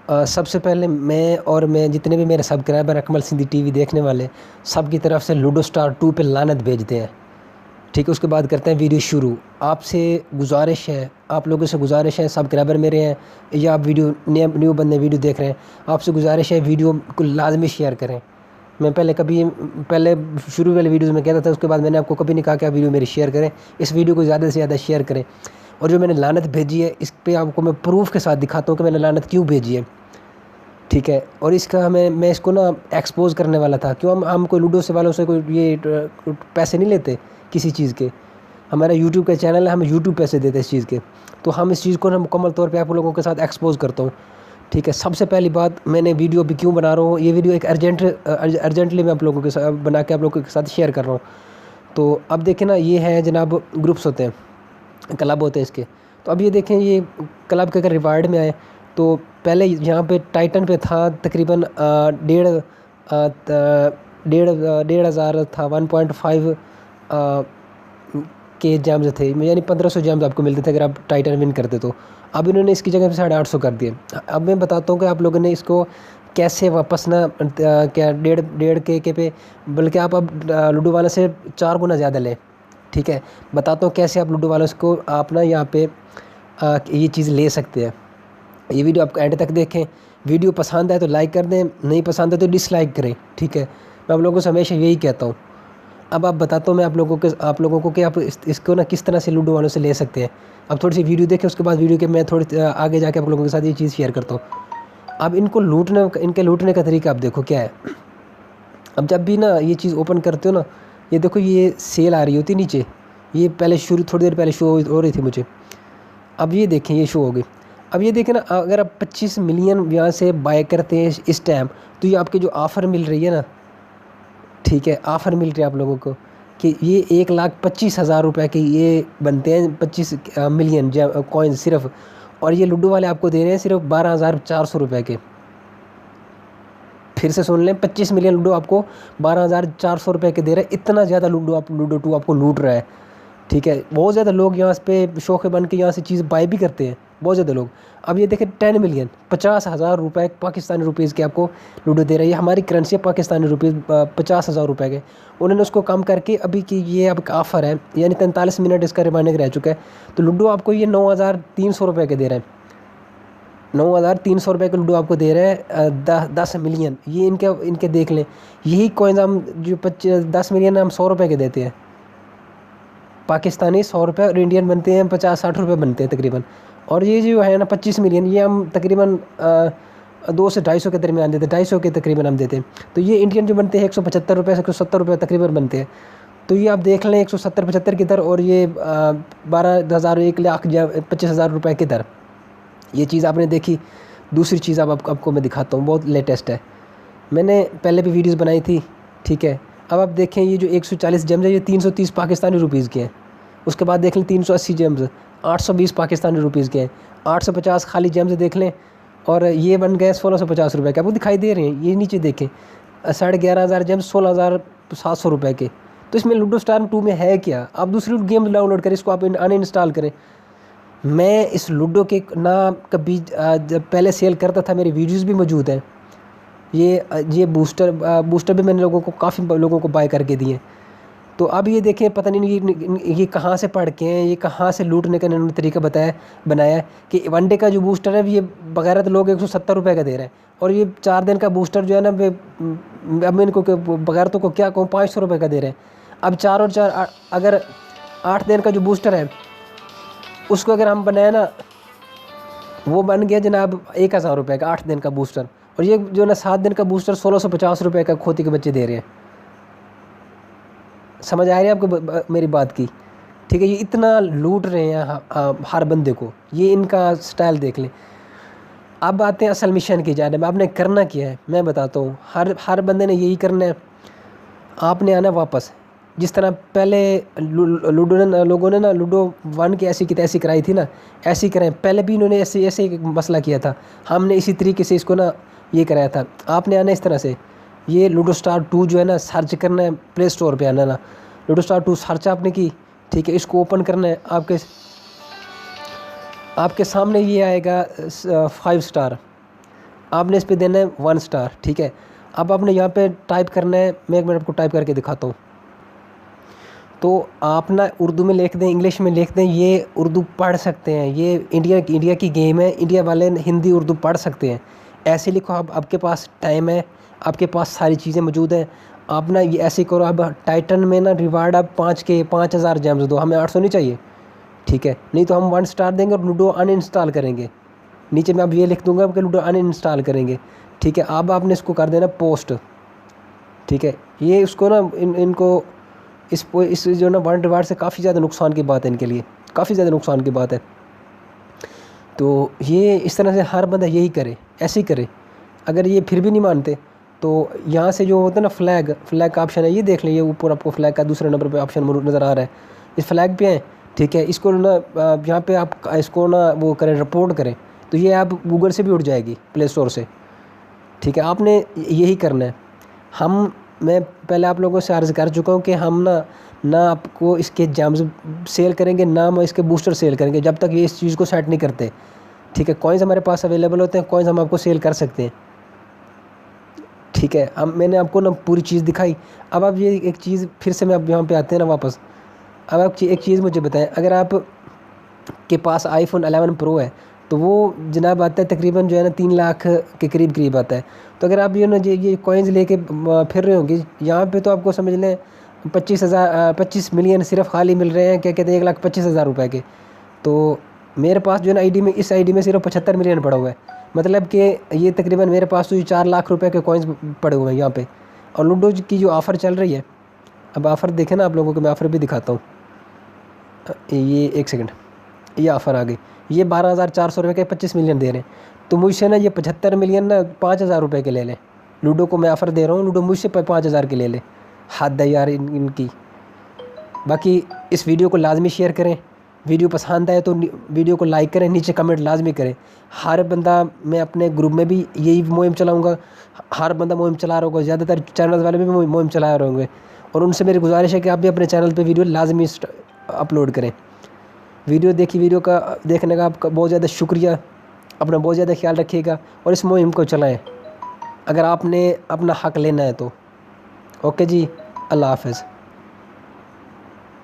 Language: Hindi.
सबसे पहले मैं जितने भी मेरे सब्सक्राइबर अकमल सिंधी टीवी देखने वाले सब की तरफ से लूडो स्टार 2 पे लानत भेजते हैं। ठीक है, उसके बाद करते हैं वीडियो शुरू। आपसे गुजारिश है, आप लोगों से गुजारिश है, सब्सक्राइबर मेरे हैं या आप वीडियो न्यू बंदे वीडियो देख रहे हैं, आपसे गुजारिश है वीडियो को लाजमी शेयर करें। मैं पहले शुरू वाले वीडियोज़ में कहता था, उसके बाद मैंने आपको कभी नहीं कहा कि आप वीडियो मेरी शेयर करें। इस वीडियो को ज़्यादा से ज़्यादा शेयर करें। और जो मैंने लानत भेजी है इस पे आपको मैं प्रूफ के साथ दिखाता हूँ कि मैंने लानत क्यों भेजी है। ठीक है, और इसका मैं इसको ना एक्सपोज करने वाला था। क्यों हम कोई लूडो से वालों से कोई पैसे नहीं लेते किसी चीज़ के। हमारा यूट्यूब का चैनल है, हमें यूट्यूब पैसे देते हैं इस चीज़ के। तो हम इस चीज़ को ना मुकम्मल तौर पे आप लोगों के साथ एक्सपोज करता हूँ। ठीक है, सबसे पहली बात, मैंने वीडियो अभी क्यों बना रहा हूँ, ये वीडियो एक अर्जेंटली मैं आप लोगों के साथ बना के आप लोगों के साथ शेयर कर रहा हूँ। तो अब देखें ना, ये है जनाब ग्रुप्स होते हैं, क्लब होते हैं इसके। तो अब ये देखें, ये क्लब के अगर रिवार्ड में आए तो पहले यहाँ पे टाइटन पे था तकरीबन डेढ़ हज़ार था, 1.5 के जेम्स थे, यानी 1500 जेम्स आपको मिलते थे अगर आप टाइटन विन करते। तो अब इन्होंने इसकी जगह पे 850 कर दिए। अब मैं बताता हूँ कि आप लोगों ने इसको कैसे वापस ना क्या डेढ़ के पे, बल्कि आप अब लूडो वाले से 4 गुना ज़्यादा लें। ठीक है, बताता हूँ कैसे आप लूडो वालों को आप ना यहाँ पे ये चीज़ ले सकते हैं। ये वीडियो आपको एंड तक देखें। वीडियो पसंद है तो लाइक कर दें, नहीं पसंद है तो डिसलाइक करें। ठीक है, मैं आप लोगों से हमेशा यही कहता हूँ। अब आप बताता हूँ मैं आप लोगों को कि आप इसको ना किस तरह से लूडो वालों से ले सकते हैं। अब थोड़ी सी वीडियो देखें, उसके बाद वीडियो के मैं थोड़ी आगे जाके आप लोगों के साथ ये चीज़ शेयर करता हूँ। अब इनके लूटने का तरीका आप देखो क्या है। अब जब भी ना ये चीज़ ओपन करते हो ना, ये देखो ये सेल आ रही होती है नीचे। ये पहले थोड़ी देर पहले शो हो रही थी मुझे। अब ये देखें, ये शो हो गई। अब ये देखें ना, अगर आप 25 मिलियन यहाँ से बाय करते हैं इस टाइम, तो ये आपके जो ऑफ़र मिल रही है ना, ठीक है, ऑफ़र मिल रही है आप लोगों को कि ये 1,25,000 रुपये के ये बनते हैं 25 मिलियन कॉइन सिर्फ। और ये लूडो वाले आपको दे रहे हैं सिर्फ 12,400 रुपये के। फिर से सुन लें, 25 मिलियन लूडो आपको 12,400 रुपये के दे रहे हैं। इतना ज़्यादा लूडो 2 आपको लूट रहा है। ठीक है, बहुत ज़्यादा लोग यहाँ पे शौक़ बन के यहाँ से चीज़ बाय भी करते हैं, बहुत ज़्यादा लोग। अब ये देखें, 10 मिलियन 50,000 रुपये पाकिस्तानी रुपीज़ के आपको लूडो दे रही है। हमारी करेंसी है पाकिस्तानी रुपीज़ 50,000 रुपये के। उन्होंने उसको कम करके अभी कि ये अब ऑफ़र है, यानी 43 मिनट इसका रिमाइंडिंग रह चुका है। तो लूडो आपको ये 9,300 रुपये के दे रहे हैं। 9,300 रुपये का लूडो आपको दे रहे हैं 10 मिलियन। ये इनके देख लें, यही कॉइन्स हम जो 10 मिलियन हम 100 रुपये के देते हैं पाकिस्तानी, 100 रुपये, और इंडियन बनते हैं 50-60 रुपये बनते हैं तकरीबन। और ये जो है ना 25 मिलियन, ये हम तकरीबन 2 से 250 के दरमियान देते हैं, 250 के तकरीबन हम देते हैं। तो ये इंडियन जो बनते हैं 175 रुपये से 170 रुपये तकरीबन बनते हैं। तो ये आप देख लें 170-75 की दर, और ये 12,000 1,25,000 रुपये की दर। ये चीज़ आपने देखी। दूसरी चीज़ आपको मैं दिखाता हूँ, बहुत लेटेस्ट है, मैंने पहले भी वीडियोस बनाई थी। ठीक है, अब आप देखें, ये जो 140 जेम्स है ये 330 पाकिस्तानी रुपीज़ के हैं। उसके बाद देख लें 380 जेम्स 820 पाकिस्तानी रुपीज़ के हैं। 850 खाली जेम्स देख लें, और ये बन गए 1,650 रुपये के। आपको दिखाई दे रहे हैं, ये नीचे देखें 11,500 जेम्स 16,700 रुपये के। तो इसमें लूडो स्टार 2 में है क्या? आप दूसरी गेम डाउनलोड करें, इसको आप अनइंस्टॉल करें। मैं इस लूडो के ना कभी जब पहले सेल करता था, मेरी वीडियोस भी मौजूद हैं। ये बूस्टर भी मैंने काफ़ी लोगों को बाय करके दिए। तो अब ये देखें, पता नहीं ये कहाँ से पढ़ के हैं, ये कहाँ से लूटने का इन्होंने तरीका बनाया है कि वनडे का जो बूस्टर है ये बगैर तो लोग 170 रुपये का दे रहे हैं, और ये 4 दिन का बूस्टर जो है ना, अब मैं इनको बगैर तो को क्या कहूँ, 500 रुपये का दे रहे हैं। अब 4 और 4 अगर 8 दिन का जो बूस्टर है उसको अगर हम बनाए ना, वो बन गया जनाब 1,000 रुपये का 8 दिन का बूस्टर। और ये जो ना 7 दिन का बूस्टर 1,650 रुपये का खोती के बच्चे दे रहे हैं। समझ आ रही है आपको मेरी बात की? ठीक है, ये इतना लूट रहे हैं हर बंदे को। ये इनका स्टाइल देख लें। अब आते हैं असल मिशन की जानिब। आपने करना क्या है मैं बताता हूँ। हर बंदे ने यही करना है। आपने आना वापस, जिस तरह पहले लोगों ने ना लूडो 1 की ऐसी की तैसी कराई थी ना, ऐसी कराएं। पहले भी इन्होंने ऐसे एक मसला किया था, हमने इसी तरीके से इसको ना ये कराया था। आपने आना इस तरह से, ये लूडो स्टार 2 जो है ना, सर्च करना है, प्ले स्टोर पे आना ना, लूडो स्टार 2 सर्च आपने की। ठीक है, इसको ओपन करना है। आपके सामने ये आएगा 5 स्टार। आपने इस पे देना है 1 स्टार, ठीक है। अब आपने यहाँ पे टाइप करना है, मैं 1 मिनट आपको टाइप करके दिखाता हूँ। तो आप ना उर्दू में लिख दें, इंग्लिश में लिख दें, ये उर्दू पढ़ सकते हैं, ये इंडिया की गेम है, इंडिया वाले हिंदी उर्दू पढ़ सकते हैं। ऐसे लिखो, अब आपके पास टाइम है, आपके पास सारी चीज़ें मौजूद हैं। आप ना ये ऐसे करो, अब टाइटन में ना रिवार्ड आप 5,000 जेम्स दो, हमें 800 नहीं चाहिए, ठीक है। नहीं तो हम 1 स्टार देंगे और लूडो अनइंस्टॉल करेंगे। नीचे मैं अब ये लिख दूंगा कि लूडो अनइंस्टॉल करेंगे, ठीक है। अब आपने इसको कर देना पोस्ट, ठीक है। ये उसको ना इनको इस जो ना वर्ल्ड रिवार्ड से काफ़ी ज़्यादा नुकसान की बात है, इनके लिए काफ़ी ज़्यादा नुकसान की बात है। तो ये इस तरह से हर बंदा यही करे, ऐसे ही करे। अगर ये फिर भी नहीं मानते तो यहाँ से जो होता है ना फ्लैग का ऑप्शन है, ये देख लें, ये ऊपर आपको फ्लैग का दूसरे नंबर पे ऑप्शन नज़र आ रहा है, इस फ्लैग पे है, ठीक है। इसको ना यहाँ पे आप इसको ना वो करें, रिपोर्ट करें, तो ये आप गूगल से भी उठ जाएगी, प्ले स्टोर से, ठीक है। आपने यही करना है। मैं पहले आप लोगों से अर्ज़ कर चुका हूँ कि हम ना आपको इसके जेम्स सेल करेंगे, ना हम इसके बूस्टर सेल करेंगे जब तक ये इस चीज़ को सेट नहीं करते, ठीक है। कॉइन्स हमारे पास अवेलेबल होते हैं, कॉइन्स हम आपको सेल कर सकते हैं, ठीक है। अब मैंने आपको ना पूरी चीज़ दिखाई। अब आप ये एक चीज़ फिर से मैं अब यहाँ पे आते हैं ना वापस। अब आप एक चीज़ मुझे बताएं, अगर आप के पास आईफोन 11 प्रो है तो वो जनाब आता है तकरीबन जो है ना 3 लाख के करीब आता है। तो अगर आप ये कॉइन्स लेके फिर रहे होंगे यहाँ पे, तो आपको समझ लें 25 मिलियन सिर्फ खाली मिल रहे हैं, क्या कहते हैं, 1,25,000 रुपये के। तो मेरे पास जो है ना इस आईडी में सिर्फ 75 मिलियन पड़ा हुआ है, मतलब कि ये तकरीबन मेरे पास तो 4 लाख रुपए के कॉइन्स पड़े हुए हैं यहाँ पे। और लूडो की जो ऑफ़र चल रही है, अब ऑफ़र देखें ना आप लोगों को, मैं ऑफ़र भी दिखाता हूँ। ये 1 सेकंड, ये ऑफ़र आ गई, ये 12,400 रुपये के 25 मिलियन दे रहे हैं। तो मुझसे ना ये 75 मिलियन ना 5,000 रुपये के ले लें। लूडो को मैं ऑफ़र दे रहा हूँ, लूडो मुझसे 5,000 के ले लें। हद है यार इनकी। बाकी इस वीडियो को लाजमी शेयर करें, वीडियो पसंद आए तो वीडियो को लाइक करें, नीचे कमेंट लाजमी करें। हर बंदा, मैं अपने ग्रुप में भी यही मुहिम चलाऊँगा, हर बंदा मुहिम चला रहा होगा, ज़्यादातर चैनल वाले भी मुहिम चला रहे होंगे। और उनसे मेरी गुजारिश है कि आप भी अपने चैनल पे वीडियो लाजमी अपलोड करें। वीडियो देखने का आपका बहुत ज़्यादा शुक्रिया। अपना बहुत ज़्यादा ख्याल रखिएगा और इस मुहिम को चलाएँ अगर आपने अपना हक़ लेना है तो। ओके जी, अल्लाह हाफ़िज़।